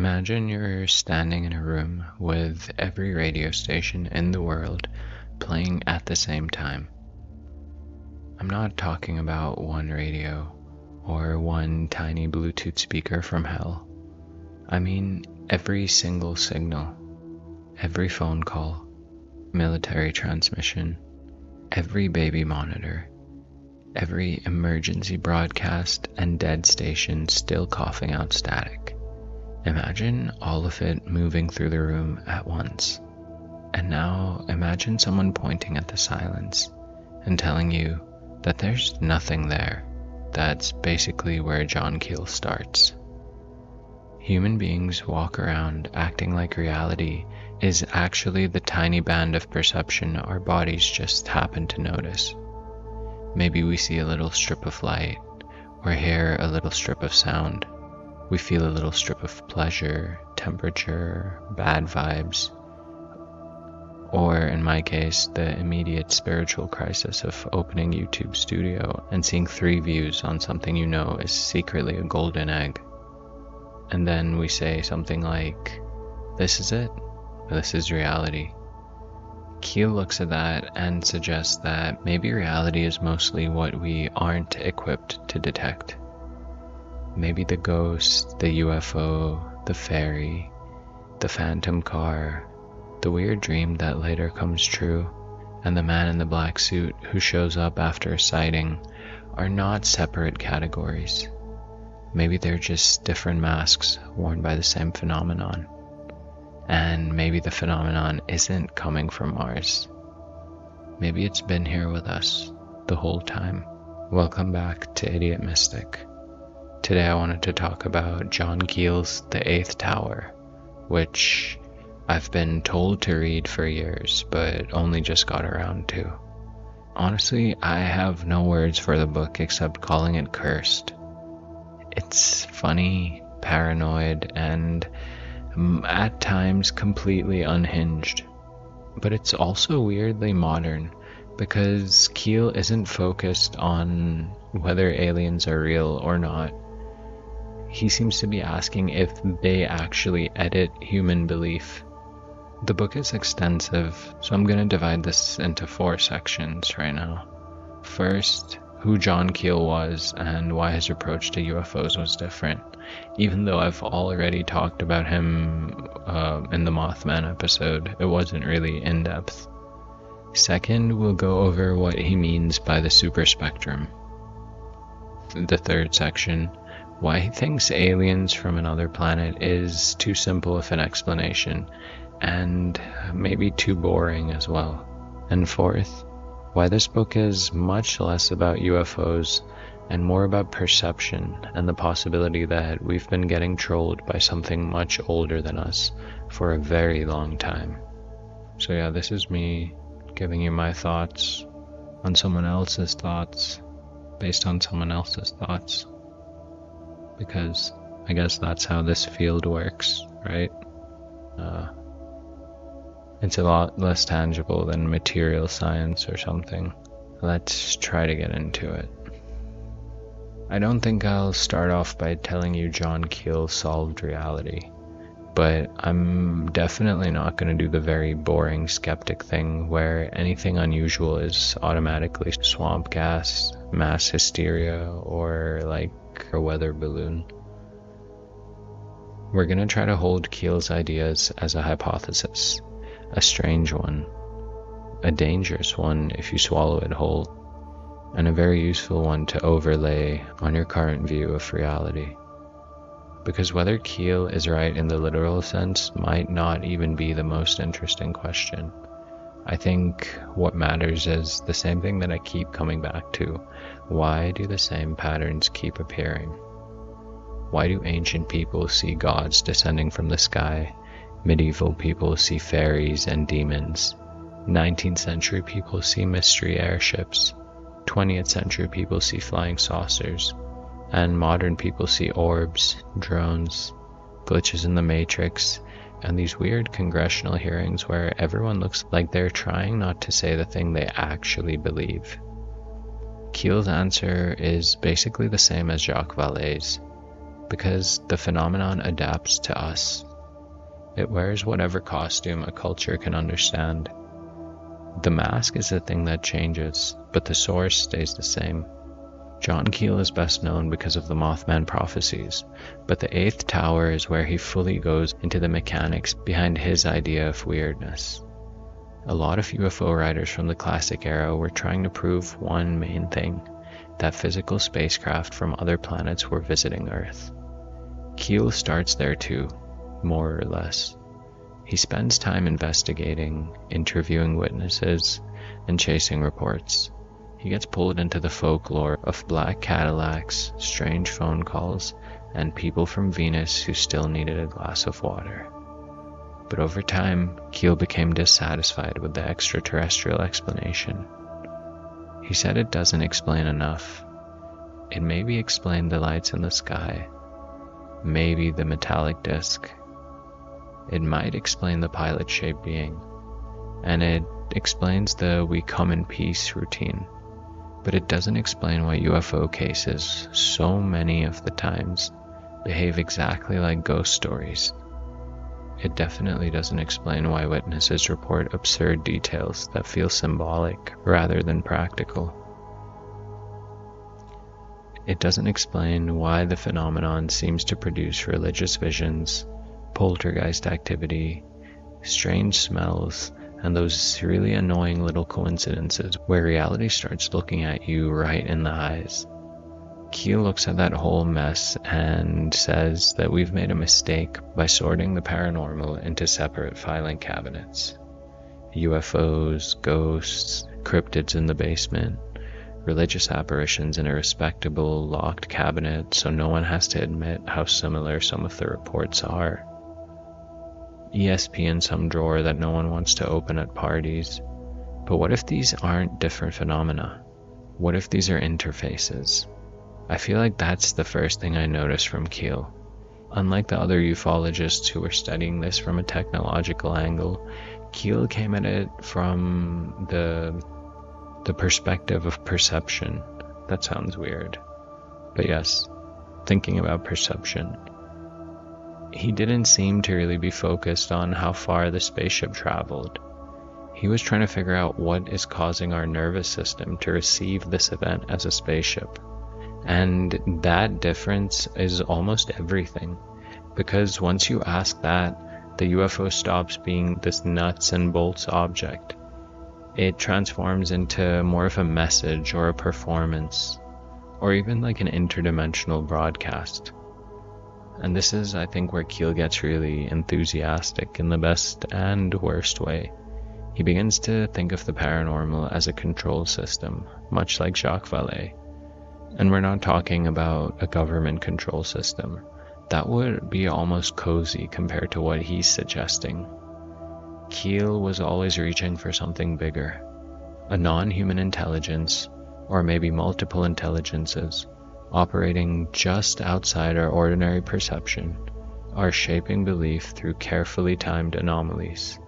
Imagine you're standing in a room with every radio station in the world playing at the same time. I'm not talking about one radio or one tiny Bluetooth speaker from hell. I mean every single signal, every phone call, military transmission, every baby monitor, every emergency broadcast and dead station still coughing out static. Imagine all of it moving through the room at once. And now imagine someone pointing at the silence and telling you that there's nothing there. That's basically where John Keel starts. Human beings walk around acting like reality is actually the tiny band of perception our bodies just happen to notice. Maybe we see a little strip of light or hear a little strip of sound. We feel a little strip of pleasure, temperature, bad vibes, or in my case, the immediate spiritual crisis of opening YouTube Studio and seeing 3 views on something you know is secretly a golden egg. And then we say something like, "This is it. This is reality." Keel looks at that and suggests that maybe reality is mostly what we aren't equipped to detect. Maybe the ghost, the UFO, the fairy, the phantom car, the weird dream that later comes true, and the man in the black suit who shows up after a sighting are not separate categories. Maybe they're just different masks worn by the same phenomenon. And maybe the phenomenon isn't coming from Mars. Maybe it's been here with us the whole time. Welcome back to Idiot Mystic. Today I wanted to talk about John Keel's The Eighth Tower, which I've been told to read for years, but only just got around to. Honestly, I have no words for the book except calling it cursed. It's funny, paranoid, and at times completely unhinged. But it's also weirdly modern, because Keel isn't focused on whether aliens are real or not. He seems to be asking if they actually edit human belief. The book is extensive, so I'm going to divide this into 4 sections right now. First, who John Keel was and why his approach to UFOs was different, even though I've already talked about him in the Mothman episode. It wasn't really in-depth. Second, we'll go over what he means by the superspectrum. The third section, why he thinks aliens from another planet is too simple of an explanation, and maybe too boring as well. And fourth, why this book is much less about UFOs and more about perception and the possibility that we've been getting trolled by something much older than us for a very long time. So yeah, this is me giving you my thoughts on someone else's thoughts based on someone else's thoughts. Because I guess that's how this field works, right? It's a lot less tangible than material science or something. Let's try to get into it. I don't think I'll start off by telling you John Keel solved reality, but I'm definitely not going to do the very boring skeptic thing where anything unusual is automatically swamp gas, mass hysteria, or like a weather balloon. We're going to try to hold Keel's ideas as a hypothesis, a strange one, a dangerous one if you swallow it whole, and a very useful one to overlay on your current view of reality. Because whether Keel is right in the literal sense might not even be the most interesting question. I think what matters is the same thing that I keep coming back to. Why do the same patterns keep appearing? Why do ancient people see gods descending from the sky? Medieval people see fairies and demons. 19th century people see mystery airships. 20th century people see flying saucers. And modern people see orbs, drones, glitches in the matrix, and these weird congressional hearings where everyone looks like they're trying not to say the thing they actually believe. Keel's answer is basically the same as Jacques Vallée's, because the phenomenon adapts to us. It wears whatever costume a culture can understand. The mask is the thing that changes, but the source stays the same. John Keel is best known because of the Mothman prophecies, but the eighth tower is where he fully goes into the mechanics behind his idea of weirdness. A lot of UFO writers from the classic era were trying to prove one main thing, that physical spacecraft from other planets were visiting Earth. Keel starts there too, more or less. He spends time investigating, interviewing witnesses, and chasing reports. He gets pulled into the folklore of black Cadillacs, strange phone calls, and people from Venus who still needed a glass of water. But over time, Keel became dissatisfied with the extraterrestrial explanation. He said it doesn't explain enough. It maybe explained the lights in the sky, maybe the metallic disc. It might explain the pilot-shaped being, and it explains the "we come in peace" routine. But it doesn't explain why UFO cases, so many of the times, behave exactly like ghost stories. It definitely doesn't explain why witnesses report absurd details that feel symbolic rather than practical. It doesn't explain why the phenomenon seems to produce religious visions, poltergeist activity, strange smells, and those really annoying little coincidences where reality starts looking at you right in the eyes. Keel looks at that whole mess and says that we've made a mistake by sorting the paranormal into separate filing cabinets. UFOs, ghosts, cryptids in the basement, religious apparitions in a respectable locked cabinet so no one has to admit how similar some of the reports are. ESP in some drawer that no one wants to open at parties. But what if these aren't different phenomena? What if these are interfaces? I feel like that's the first thing I noticed from Keel. Unlike the other ufologists who were studying this from a technological angle, Keel came at it from the perspective of perception. That sounds weird. But yes, thinking about perception. He didn't seem to really be focused on how far the spaceship traveled. He was trying to figure out what is causing our nervous system to receive this event as a spaceship. And that difference is almost everything. Because once you ask that, the UFO stops being this nuts and bolts object. It transforms into more of a message or a performance, or even like an interdimensional broadcast. And this is, I think, where Keel gets really enthusiastic in the best and worst way. He begins to think of the paranormal as a control system, much like Jacques Vallée. And we're not talking about a government control system. That would be almost cozy compared to what he's suggesting. Keel was always reaching for something bigger. A non-human intelligence, or maybe multiple intelligences, operating just outside our ordinary perception, are shaping belief through carefully timed anomalies.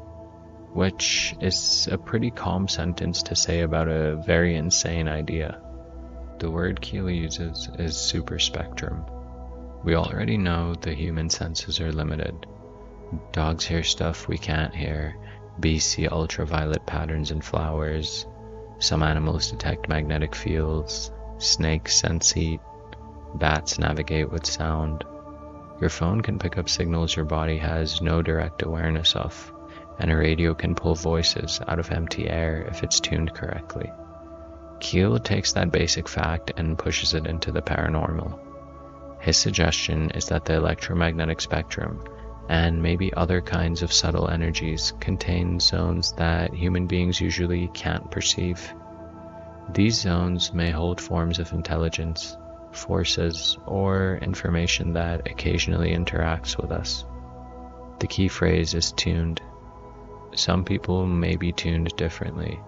Which is a pretty calm sentence to say about a very insane idea. The word Keel uses is superspectrum. We already know the human senses are limited. Dogs hear stuff we can't hear, bees see ultraviolet patterns in flowers, some animals detect magnetic fields, snakes sense heat, bats navigate with sound. Your phone can pick up signals your body has no direct awareness of, and a radio can pull voices out of empty air if it's tuned correctly. Keel takes that basic fact and pushes it into the paranormal. His suggestion is that the electromagnetic spectrum, and maybe other kinds of subtle energies, contain zones that human beings usually can't perceive. These zones may hold forms of intelligence, forces, or information that occasionally interacts with us. The key phrase is tuned. Some people may be tuned differently.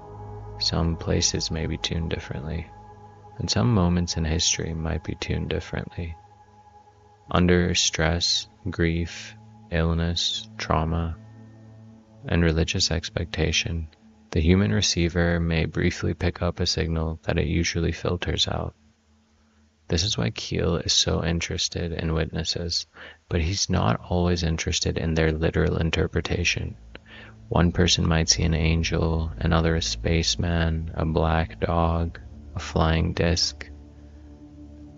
Some places may be tuned differently. And some moments in history might be tuned differently. Under stress, grief, illness, trauma, and religious expectation, the human receiver may briefly pick up a signal that it usually filters out. This is why Keel is so interested in witnesses, but he's not always interested in their literal interpretation. One person might see an angel, another a spaceman, a black dog, a flying disc.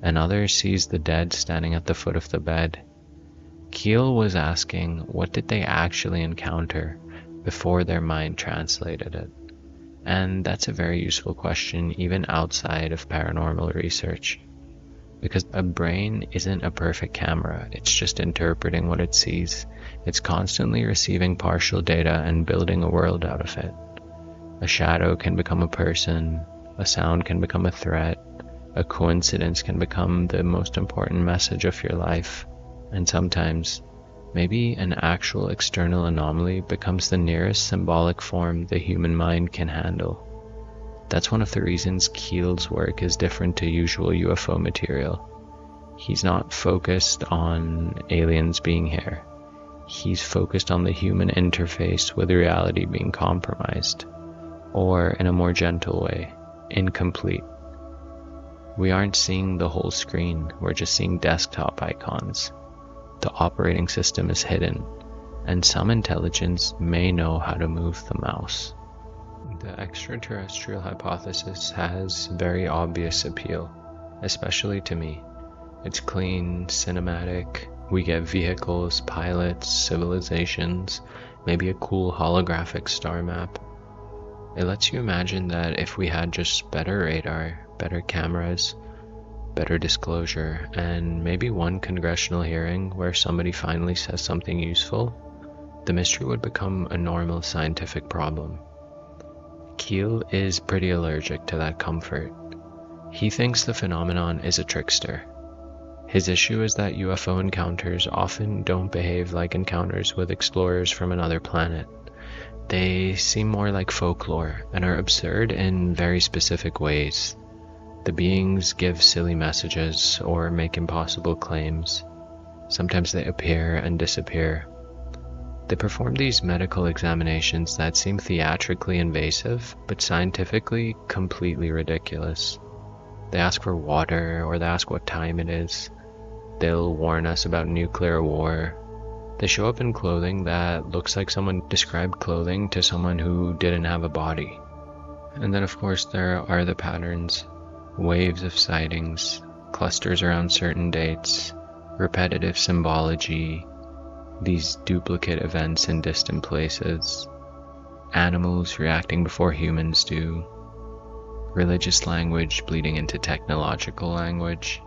Another sees the dead standing at the foot of the bed. Keel was asking, what did they actually encounter before their mind translated it? And that's a very useful question even outside of paranormal research. Because a brain isn't a perfect camera, it's just interpreting what it sees. It's constantly receiving partial data and building a world out of it. A shadow can become a person, a sound can become a threat, a coincidence can become the most important message of your life, and sometimes, maybe an actual external anomaly becomes the nearest symbolic form the human mind can handle. That's one of the reasons Keel's work is different to usual UFO material. He's not focused on aliens being here. He's focused on the human interface with reality being compromised, or in a more gentle way, incomplete. We aren't seeing the whole screen, we're just seeing desktop icons. The operating system is hidden, and some intelligence may know how to move the mouse. The extraterrestrial hypothesis has very obvious appeal, especially to me. It's clean, cinematic, we get vehicles, pilots, civilizations, maybe a cool holographic star map. It lets you imagine that if we had just better radar, better cameras, better disclosure, and maybe one congressional hearing where somebody finally says something useful, the mystery would become a normal scientific problem. Keel is pretty allergic to that comfort. He thinks the phenomenon is a trickster. His issue is that UFO encounters often don't behave like encounters with explorers from another planet. They seem more like folklore and are absurd in very specific ways. The beings give silly messages or make impossible claims. Sometimes they appear and disappear. They perform these medical examinations that seem theatrically invasive, but scientifically completely ridiculous. They ask for water, or they ask what time it is. They'll warn us about nuclear war. They show up in clothing that looks like someone described clothing to someone who didn't have a body. And then of course there are the patterns. Waves of sightings, clusters around certain dates, repetitive symbology, these duplicate events in distant places, animals reacting before humans do, religious language bleeding into technological language.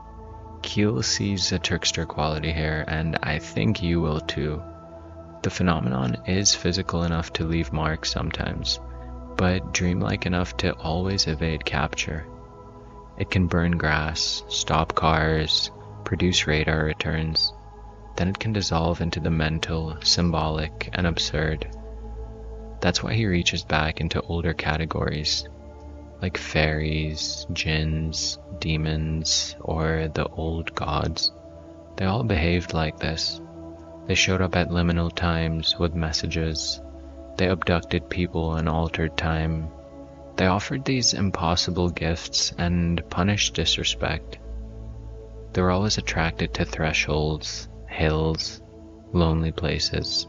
Keel sees a trickster quality here, and I think you will too. The phenomenon is physical enough to leave marks sometimes, but dreamlike enough to always evade capture. It can burn grass, stop cars, produce radar returns. Then it can dissolve into the mental, symbolic, and absurd. That's why he reaches back into older categories, like fairies, jinns, demons, or the old gods. They all behaved like this. They showed up at liminal times with messages. They abducted people and altered time. They offered these impossible gifts and punished disrespect. They were always attracted to thresholds, hills, lonely places,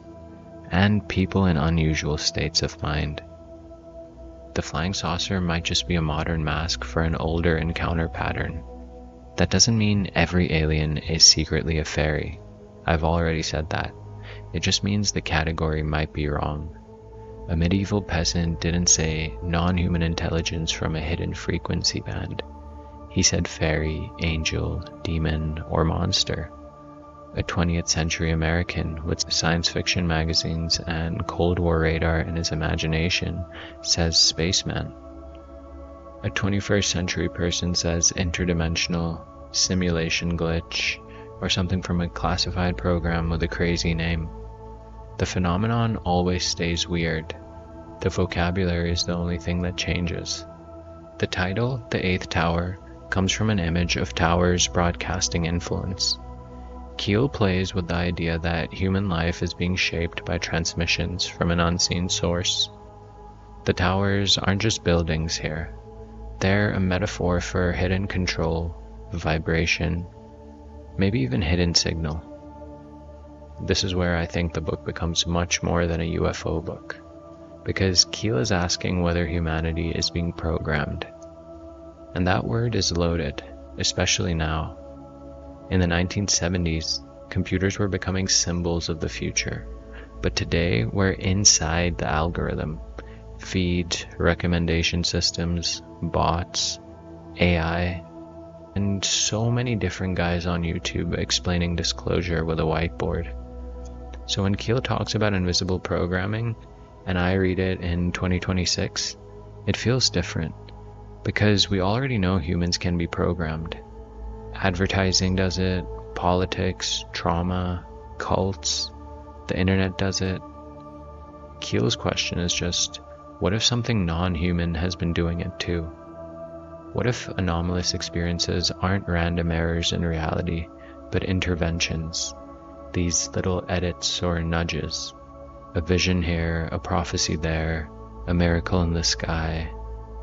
and people in unusual states of mind. The flying saucer might just be a modern mask for an older encounter pattern. That doesn't mean every alien is secretly a fairy. I've already said that. It just means the category might be wrong. A medieval peasant didn't say non-human intelligence from a hidden frequency band. He said fairy, angel, demon, or monster. A 20th century American with science fiction magazines and Cold War radar in his imagination says spaceman. A 21st century person says interdimensional, simulation glitch, or something from a classified program with a crazy name. The phenomenon always stays weird. The vocabulary is the only thing that changes. The title, The Eighth Tower, comes from an image of towers broadcasting influence. Keel plays with the idea that human life is being shaped by transmissions from an unseen source. The towers aren't just buildings here. They're a metaphor for hidden control, vibration, maybe even hidden signal. This is where I think the book becomes much more than a UFO book, because Keel is asking whether humanity is being programmed. And that word is loaded, especially now. In the 1970s, computers were becoming symbols of the future, but today we're inside the algorithm. Feed, recommendation systems, bots, AI, and so many different guys on YouTube explaining disclosure with a whiteboard. So when Keel talks about invisible programming, and I read it in 2026, it feels different, because we already know humans can be programmed. Advertising does it, politics, trauma, cults, the internet does it. Keel's question is just, what if something non-human has been doing it too? What if anomalous experiences aren't random errors in reality, but interventions? These little edits or nudges. A vision here, a prophecy there, a miracle in the sky,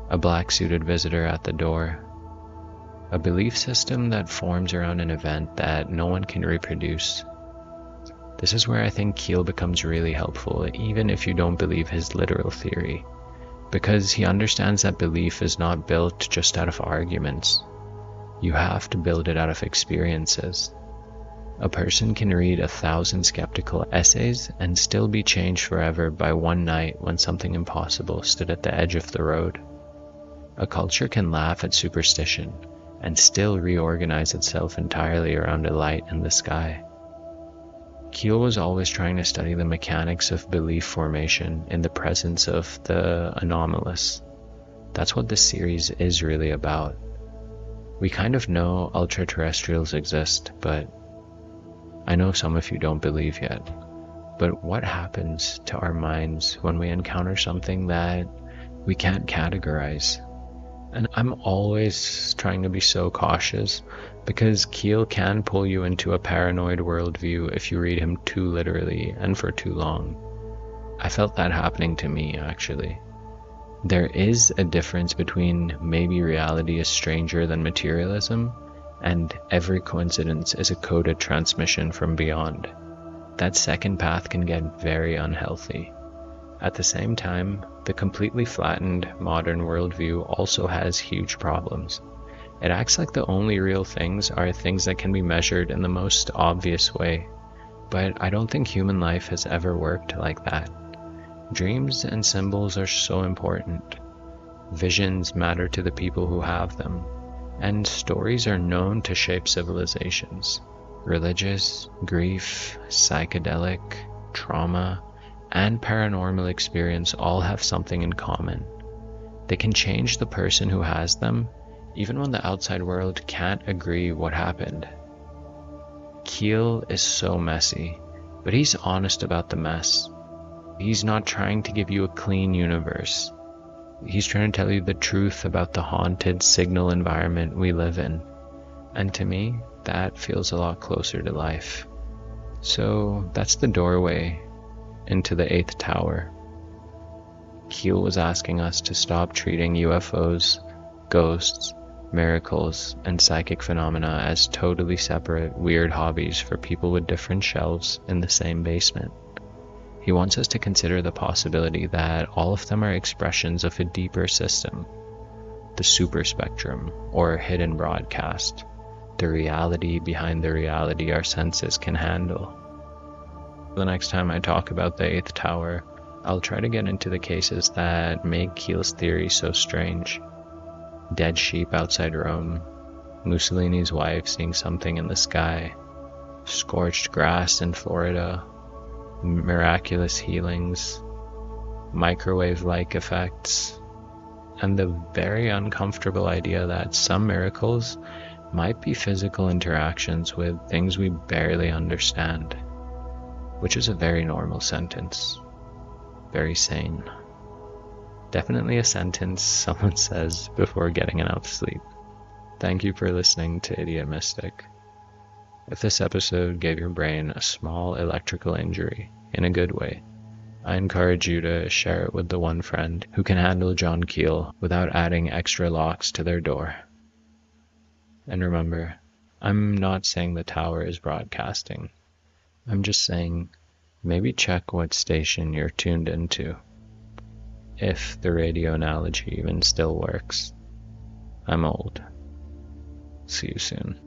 a black-suited visitor at the door. A belief system that forms around an event that no one can reproduce. This is where I think Keel becomes really helpful, even if you don't believe his literal theory, because he understands that belief is not built just out of arguments. You have to build it out of experiences. A person can read 1,000 skeptical essays and still be changed forever by one night when something impossible stood at the edge of the road. A culture can laugh at superstition and still reorganize itself entirely around a light in the sky. Keel was always trying to study the mechanics of belief formation in the presence of the anomalous. That's what this series is really about. We kind of know ultra-terrestrials exist, but I know some of you don't believe yet. But what happens to our minds when we encounter something that we can't categorize? And I'm always trying to be so cautious, because Keel can pull you into a paranoid worldview if you read him too literally and for too long. I felt that happening to me, actually. There is a difference between maybe reality is stranger than materialism, and every coincidence is a coded transmission from beyond. That second path can get very unhealthy. At the same time, the completely flattened modern worldview also has huge problems. It acts like the only real things are things that can be measured in the most obvious way, but I don't think human life has ever worked like that. Dreams and symbols are so important. Visions matter to the people who have them, and stories are known to shape civilizations. Religious, grief, psychedelic, trauma, and paranormal experience all have something in common. They can change the person who has them, even when the outside world can't agree what happened. Keel is so messy, but he's honest about the mess. He's not trying to give you a clean universe. He's trying to tell you the truth about the haunted signal environment we live in. And to me, that feels a lot closer to life. So that's the doorway into the 8th tower. Keel was asking us to stop treating UFOs, ghosts, miracles, and psychic phenomena as totally separate, weird hobbies for people with different shelves in the same basement. He wants us to consider the possibility that all of them are expressions of a deeper system, the superspectrum, or hidden broadcast, the reality behind the reality our senses can handle. The next time I talk about the 8th tower, I'll try to get into the cases that make Keel's theory so strange. Dead sheep outside Rome, Mussolini's wife seeing something in the sky, scorched grass in Florida, miraculous healings, microwave-like effects, and the very uncomfortable idea that some miracles might be physical interactions with things we barely understand, which is a very normal sentence. Very sane. Definitely a sentence someone says before getting enough sleep. Thank you for listening to Idiot Mystic. If this episode gave your brain a small electrical injury, in a good way, I encourage you to share it with the one friend who can handle John Keel without adding extra locks to their door. And remember, I'm not saying the tower is broadcasting. I'm just saying maybe check what station you're tuned into, if the radio analogy even still works. I'm old. See you soon.